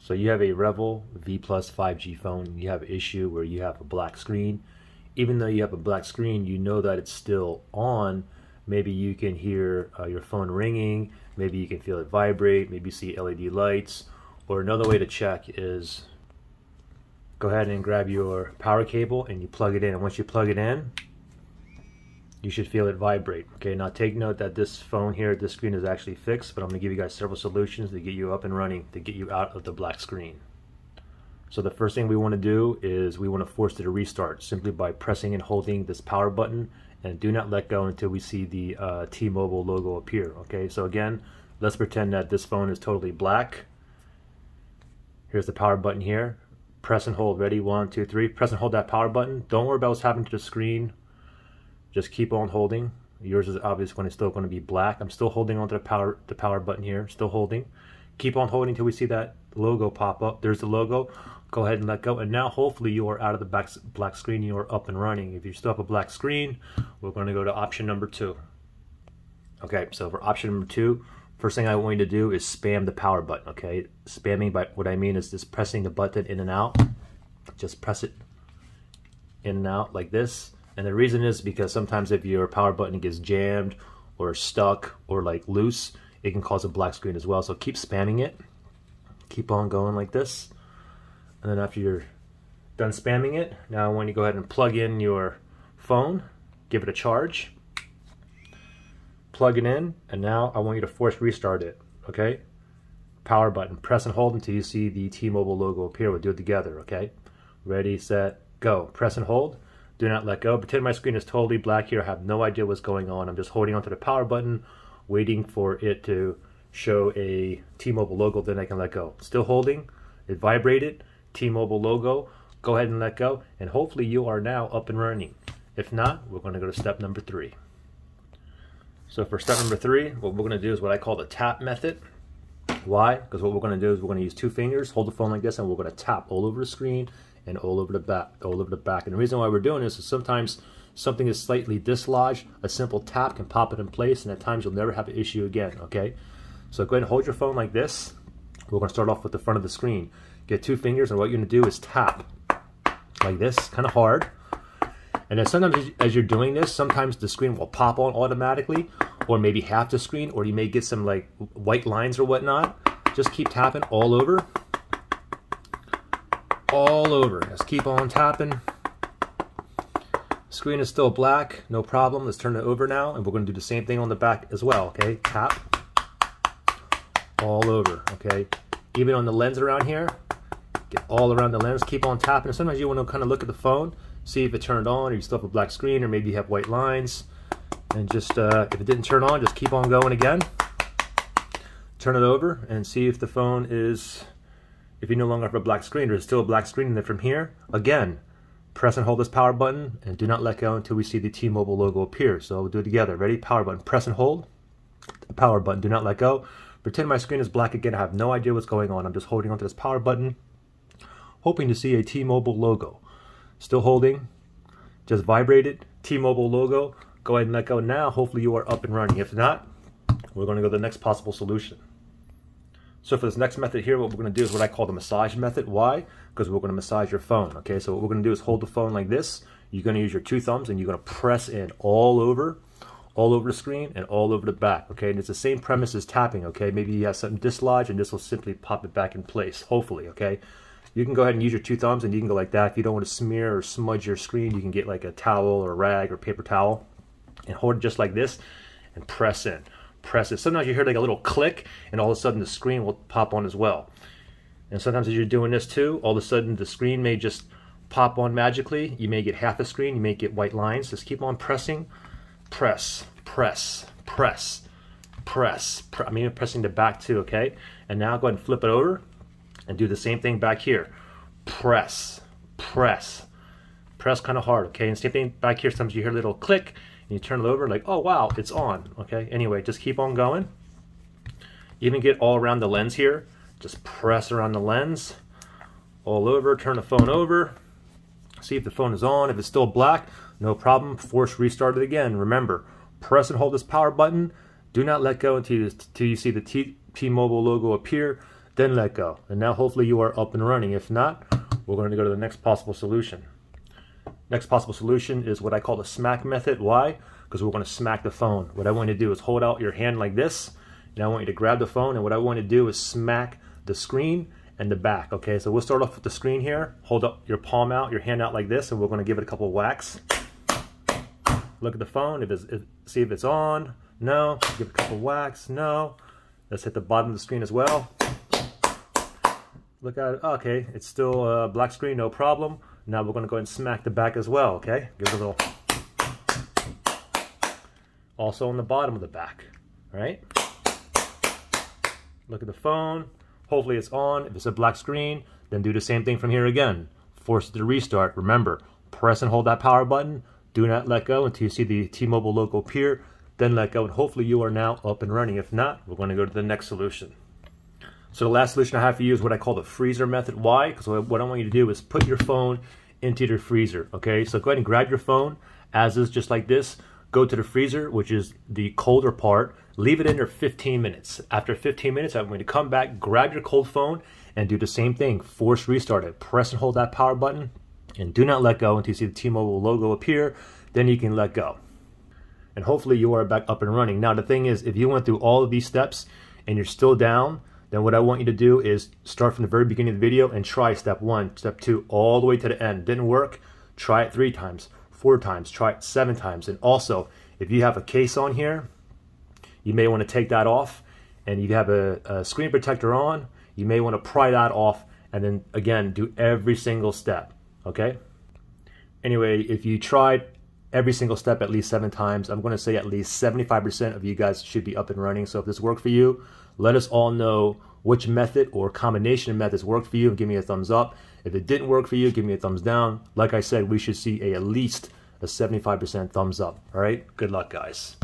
So you have a REVVL V Plus 5G phone, you have an issue where you have a black screen. Even though you have a black screen, you know that it's still on. Maybe you can hear your phone ringing, maybe you can feel it vibrate, maybe you see LED lights. Or another way to check is go ahead and grab your power cable and you plug it in. And once you plug it in, you should feel it vibrate. Okay, now take note that this phone here, this screen is actually fixed, but I'm going to give you guys several solutions to get you up and running, to get you out of the black screen. So the first thing we want to do is we want to force it to restart simply by pressing and holding this power button, and do not let go until we see the T-Mobile logo appear. Okay, so again, let's pretend that this phone is totally black. Here's the power button here. Press and hold. Ready? 1, 2, 3. Press and hold that power button. Don't worry about what's happening to the screen. Just keep on holding. Yours is obviously still going to be black. I'm still holding onto the power button here. Still holding. Keep on holding until we see that logo pop up. There's the logo. Go ahead and let go. And now hopefully you are out of the black screen. You are up and running. If you still have a black screen, we're going to go to option number 2. Okay, so for option number 2, first thing I want you to do is spam the power button. Okay, spamming, by what I mean is just pressing the button in and out. Just press it in and out like this. And the reason is because sometimes if your power button gets jammed or stuck or like loose, it can cause a black screen as well. So keep spamming it. Keep on going like this. And then after you're done spamming it, now I want you to go ahead and plug in your phone, give it a charge, plug it in, and now I want you to force restart it. Okay? Power button, press and hold until you see the T-Mobile logo appear. We'll do it together. Okay? Ready, set, go. Press and hold. Do not let go. Pretend my screen is totally black here. I have no idea what's going on. I'm just holding onto the power button, waiting for it to show a T-Mobile logo, then I can let go. Still holding. It vibrated. T-Mobile logo. Go ahead and let go. And hopefully you are now up and running. If not, we're going to go to step number 3. So for step number 3, what we're going to do is what I call the tap method. Why? Because what we're going to do is we're going to use 2 fingers, hold the phone like this, and we're going to tap all over the screen and all over the back. And the reason why we're doing this is sometimes something is slightly dislodged. A simple tap can pop it in place, and at times you'll never have an issue again. Okay, so go ahead and hold your phone like this. We're going to start off with the front of the screen. Get 2 fingers, and what you're going to do is tap like this, kind of hard. And then sometimes as you're doing this, sometimes the screen will pop on automatically, or maybe half the screen, or you may get some like white lines or whatnot. Just keep tapping all over. All over. Just keep on tapping. Screen is still black, no problem. Let's turn it over now, and we're going to do the same thing on the back as well. Okay, tap all over. Okay, even on the lens around here, get all around the lens. Keep on tapping. Sometimes you want to kind of look at the phone, see if it turned on, or you still have a black screen, or maybe you have white lines. And just if it didn't turn on, just keep on going again. Turn it over and see if the phone is. If you no longer have a black screen, there's still a black screen, and then from here, again, press and hold this power button, and do not let go until we see the T-Mobile logo appear. So we'll do it together. Ready? Power button. Press and hold. The power button. Do not let go. Pretend my screen is black again. I have no idea what's going on. I'm just holding onto this power button, hoping to see a T-Mobile logo. Still holding. Just vibrated. T-Mobile logo. Go ahead and let go now. Hopefully you are up and running. If not, we're going to go to the next possible solution. So for this next method here, what we're going to do is what I call the massage method. Why? Because we're going to massage your phone. Okay, so what we're going to do is hold the phone like this. You're going to use your 2 thumbs, and you're going to press in all over the screen and all over the back. Okay, and it's the same premise as tapping. Okay, maybe you have something dislodged, and this will simply pop it back in place, hopefully. Okay, you can go ahead and use your 2 thumbs, and you can go like that. If you don't want to smear or smudge your screen, you can get like a towel or a rag or paper towel and hold it just like this and press in. Press it. Sometimes you hear like a little click, and all of a sudden the screen will pop on as well. And sometimes as you're doing this too, all of a sudden the screen may just pop on magically. You may get half the screen, you may get white lines. Just keep on pressing. Press, press, press, press. I'm even pressing the back too, okay? And now go ahead and flip it over and do the same thing back here. Press, press, press kind of hard, okay? And same thing back here. Sometimes you hear a little click, and you turn it over like, oh wow, it's on. Okay, anyway, just keep on going. Even get all around the lens here. Just press around the lens, all over. Turn the phone over. See if the phone is on. If it's still black, no problem. Force restart it again. Remember, press and hold this power button. Do not let go until you see the T-Mobile logo appear. then let go. And now hopefully you are up and running. If not, we're going to go to the next possible solution. Next possible solution is what I call the smack method. Why? Because we're going to smack the phone. What I want you to do is hold out your hand like this, and I want you to grab the phone, and what I want to do is smack the screen and the back. Okay, so we'll start off with the screen here. Hold up your palm out, your hand out like this, and we're going to give it a couple of whacks. Look at the phone, see if it's on. No. Give it a couple of whacks. No. Let's hit the bottom of the screen as well. Look at it. Okay, it's still a black screen, no problem. Now we're going to go ahead and smack the back as well, okay? Give it a little. Also on the bottom of the back, all right? Look at the phone. Hopefully it's on. If it's a black screen, then do the same thing from here again. Force it to restart. Remember, press and hold that power button. Do not let go until you see the T-Mobile logo appear. Then let go, and hopefully you are now up and running. If not, we're going to go to the next solution. So the last solution I have for you is what I call the freezer method. Why? Because what I want you to do is put your phone into the freezer, okay? So go ahead and grab your phone, as is, just like this. Go to the freezer, which is the colder part. Leave it in there 15 minutes. After 15 minutes, I'm going to come back, grab your cold phone, and do the same thing. Force restart it. Press and hold that power button, and do not let go until you see the T-Mobile logo appear. Then you can let go. And hopefully you are back up and running. Now the thing is, if you went through all of these steps and you're still down, then what I want you to do is start from the very beginning of the video and try step 1, step 2, all the way to the end. Didn't work? Try it 3 times, 4 times, try it 7 times. And also, if you have a case on here, you may want to take that off. And you have a screen protector on, you may want to pry that off, and then again, do every single step, okay? Anyway, if you tried every single step at least 7 times, I'm going to say at least 75% of you guys should be up and running. So if this worked for you, let us all know which method or combination of methods worked for you and give me a thumbs up. If it didn't work for you, give me a thumbs down. Like I said, we should see at least a 75% thumbs up. All right, good luck, guys.